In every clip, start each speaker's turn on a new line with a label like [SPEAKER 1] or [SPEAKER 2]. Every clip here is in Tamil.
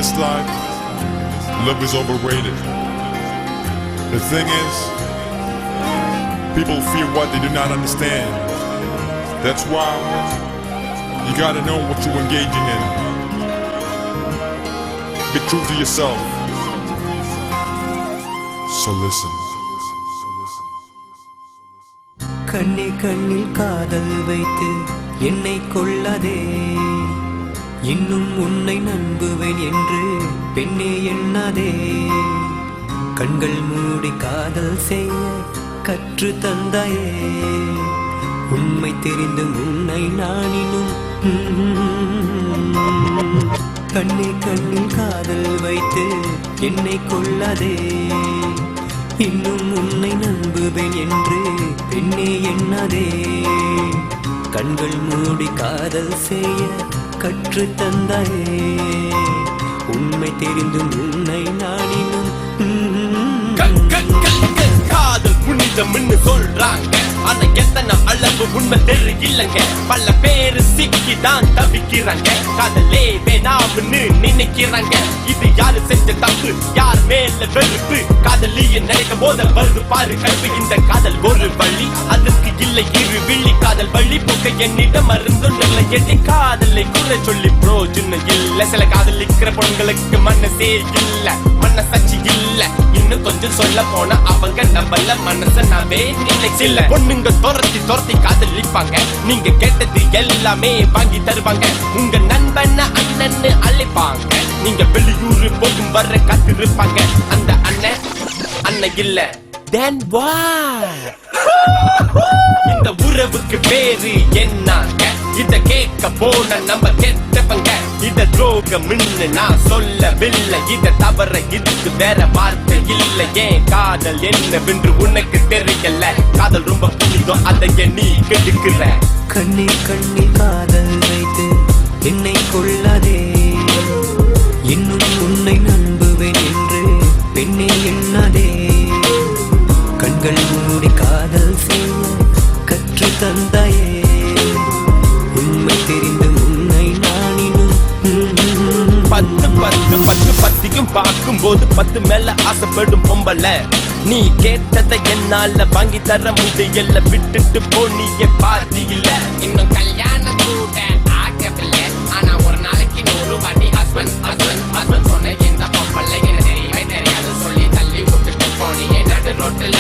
[SPEAKER 1] this life, love is overrated. The thing is, people fear what they do not understand. That's why you gotta know what you're engaging in. Be true to yourself. So listen.
[SPEAKER 2] கண்ணே கண்ணில் காதல் வைத்து என்னை கொள்ளாதே, இன்னும் உன்னை நம்புவேன் என்று பெண்ணே எண்ணாதே. கண்கள் மூடி காதல் செய்ய கற்று தந்தாயே, உண்மை தெரிந்தும் உன்னை நான் இன்னும். கண்ணே கண்ணில் காதல் வைத்து என்னை கொள்ளாதே, இன்னும் உன்னை நம்புவேன் என்று பெண்ணே எண்ணாதே. கண்கள் மூடி காதல் செய்ய கற்று தந்தாயே, உண்மை தெரிந்தும் உன்னை நானினும்.
[SPEAKER 3] காதல் புனிதம்னு சொல்றாங்க, ஆனா எத்தனை அளவு உண்மை தெரியலங்க. பல பேரு சிக்கிதான் தவிக்கிறாங்க, காதலே வேணாம்னு நினைக்கிறாங்க. இது யாரு செஞ்ச தப்பு, யார் மேல வெறுப்பு, காதலிய நினைக்கும் போத வருது பாரு கல்வி. இந்த காதல் ஒரு வழி, அதற்கு இல்லை இரு விழி. காதல் வழி போக்க என்னிடம் மருந்துள்ள எட்டி காதலை குறை சொல்லி பிரோஜனம் இல்ல. சில காதலிக்கிற பொண்களுக்கு மனசே இல்ல, மனசாட்சி இல்ல. இன்னும் கொஞ்சம் சொல்ல போனா அவங்க நம்மள மனச நாமே நினைச்சில்ல. பொண்ணுங்க துரத்தி துரத்தி காதலிப்பாங்க, நீங்க கேட்டது எல்லாமே வாங்கி தருவாங்க. உங்க நண்பன் அண்ணன்னு அழைப்பாங்க, நீங்க வெளியூர் போகும் வர காத்திருப்பாங்க. அந்த அண்ணன் அண்ணன் இல்ல, then what? இந்த உறவுக்கு பேரு என்னங்க? இத கேட்க போன நம்ம கெட்டவங்க. இத துரோகம்னு நான் சொல்லவில்லை, இத தவற இதுக்கு வேற வார்த்தை இல்லை. ஏன் காதல் என்னவென்று உனக்கு தெரியல? காதல் ரொம்ப புனிதம், அதை நீ கெடுக்கிற.
[SPEAKER 2] கண்ணே கண்ணில் காதல் வைத்து என்னை கொள்ளாதே, இன்னும் உன்னை நம்புவேன் என்று பெண்ணே எண்ணாதே. கண்கள் மூடி காதல் செய்ய கற்று தந்தாயே, உண்மை தெரிந்து உன்னை நானினும்.
[SPEAKER 3] பத்து பத்து பத்து பத்தியும் பார்க்கும் போது 10 மேல ஆசைப்படும் பொம்பல. நீ கேட்டதை என்னால வாங்கி தர முடியல, விட்டுட்டு போனிய பாதி இல்ல. இன்னும் கல்யாணம் கூட ஆகவில்லை, ஆனா ஒரு நாளைக்கு 100 வாட்டி ஹஸ்பண்ட் ஹஸ்பண்ட் ஹஸ்பண்ட் சொன்ன இந்த பொம்பளை எனக்கு தெரியவே தெரியாது சொல்லி தள்ளி விட்டுட்டு போனியே நடு ரோட்டுல.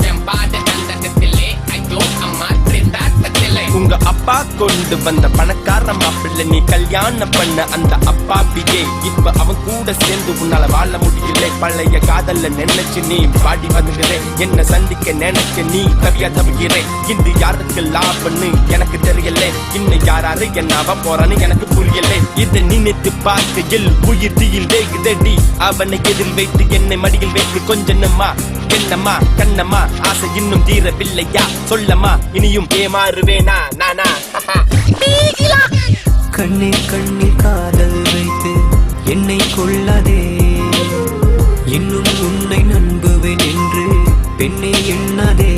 [SPEAKER 3] என் பாட்டு கண்டத்திலே ஐயோ அம்மா திண்டாட்டத்திலே. உங்க அப்பா கொண்டு வந்த பணக்கார மாப்பிள்ளை, நீ கல்யாணம் பண்ண அந்த அப்பாப்பியே இப்ப அவன் கூட சேர்ந்து உன்னால வாழ முடியல. பழைய காதல்ல நினைச்சு நீ பாடி வந்துடுற, என்ன சந்திக்க நினைக்க நீ கவியா தவிக்கிற. இந்த யாருக்கு லாபம்னு எனக்கு தெரியல, இன்னும் யாராரு என்ன போறான்னு எனக்கு புரியல. இதை நினைத்து பார்க்கையில் உயிர் தீயில் வேகுதடி. அவனை எதில் வைத்து என்னை மடியில் வைத்து கொஞ்சமா என்னம்மா கண்ணம்மா ஆசை இன்னும் தீரவில்லையா? சொல்லம்மா இனியும் ஏமாறுவேனா நானா?
[SPEAKER 2] கண்ணே கண்ணில் காதல் வைத்து என்னை கொள்ளாதே, இன்னும் உன்னை நம்புவேன் என்று பெண்ணே எண்ணாதே.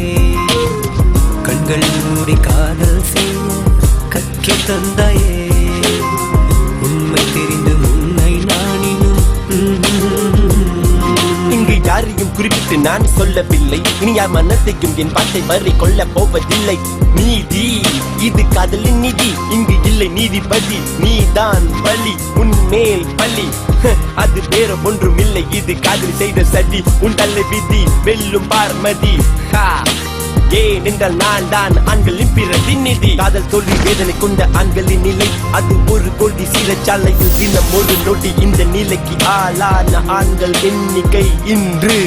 [SPEAKER 2] கண்கள் மூடி காதல் செய்ய கற்று தந்தாயே, உண்மை தெரிந்து உன்னை நானினும்.
[SPEAKER 3] இங்கு யாரையும் குறிப்பிட்டு நான் சொல்லவில்லை, இனி யார் மனத்தையும் என் பாட்டை வரை கொள்ள போவதில்லை. நீதி இது காதலின் நீதி, இங்கு இல்லை நீதிபதி. நீதான் பலி, உன்மேல் பலி, அது வேற ஒன்றும் இல்லை. இது காதல் செய்த சதி, உன் தலை விதி வெல்லும் பார்மதி. ஏன் என்றால் நான் தான் ஆண்களின் பிரதிநிதி. காதல் தோல்வி வேதனை கொண்ட ஆண்களின் நிலை, அது ஒரு கோடி சிறைச்சாலையில் தினம் ஒரு நொடி. இந்த நிலைக்கு ஆளான ஆண்கள் எண்ணிக்கை இன்று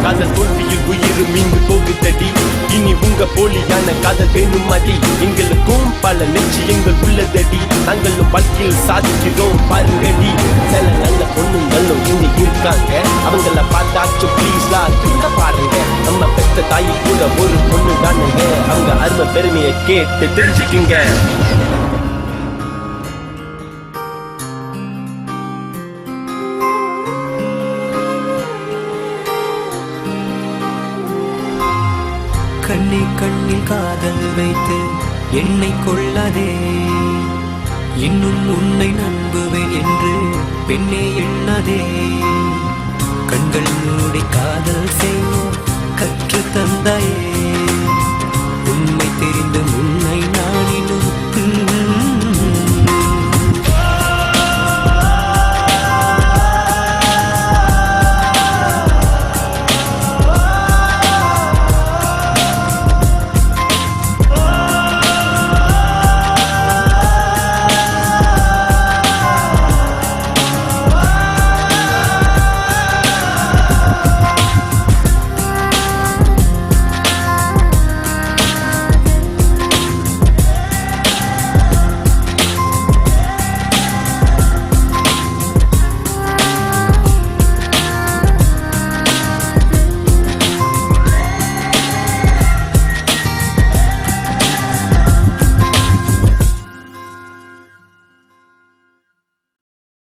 [SPEAKER 3] காதல் தோல்வியில் உயிரும் இங்கு போகுதடி. இனி உங்க போலியான காதல் வேணும் அடி. எங்களுக்கும் பல லட்சியங்கள் உள்ளதடி, நாங்களும் வாழ்க்கையில் சாதிக்கிறோம் பாருங்கடி. சில நல்ல பொண்ணுங்களும் இங்க இருக்காங்க, அவங்கள பார்த்தாச்சும் ப்ளீஸ்லா திரும்ப பாருங்க. நம்ம பெத்த தாய் கூட ஒரு பொண்ணு தானுங்க, அவங்க அருமை பெருமையை கேட்டு தெரிஞ்சுக்குங்க.
[SPEAKER 2] கண்ணே கண்ணில் காதல் வைத்து என்னை கொள்ளாதே, இன்னும் உன்னை நம்புவேன் என்று பெண்ணே எண்ணாதே கண்கள் மூடி காதல் செய்ய கற்று தந்தாயே உண்மை தெரிந்து முன்